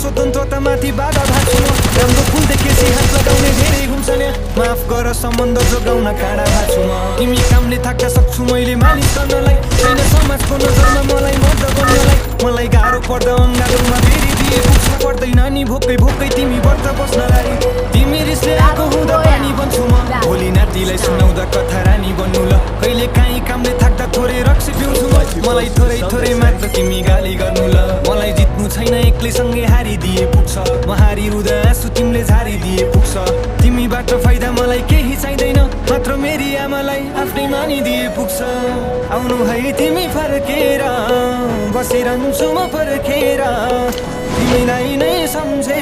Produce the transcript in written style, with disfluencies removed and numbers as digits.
स्वतन्त्रतामाथि बाधा भएको छु म राम्रो फुल देखेपछि हात लगाउने धेरै हुन्छ नि माफ गर सम्बन्ध जोगाउन काँडा भएको छु म तिमी कामले थाक्न सक्छु मैले मालिस गर्नलाई छैन समाजको नजरमा मलाई मर्द बन्नलाई मलाई गाह्रो पर्दा अङ्गालोमा फेरि दिए पुग्छ पर्दैन नि भोकै भोकै तिमी व्रत बस्नलाई तिमी रिसले आगो हुँदा पानी बन्छु म भोलि नातिलाई सुनाउँदा कथा रानी बन्नु ल कहिले काहीँ कामले थाक्दा थोरै रक्सी पिउँछु मलाई थोरै थोरै मात्र तिमी गाली गर्नु ल मलाई जित्नु छैन एक्लैसँगै हारिदिए पुग्छ म हारिहुँदा आँसु तिमीले झारिदिए पुग्छ तिमीबाट फाइदा मलाई केही चाहिँदैन मात्र मेरी आमालाई आफ्नै मानिदिए पुग्छ आउनु है तिमी फर्केर बसिरहन्छु म पर्खेर तिमीलाई नै सम्झे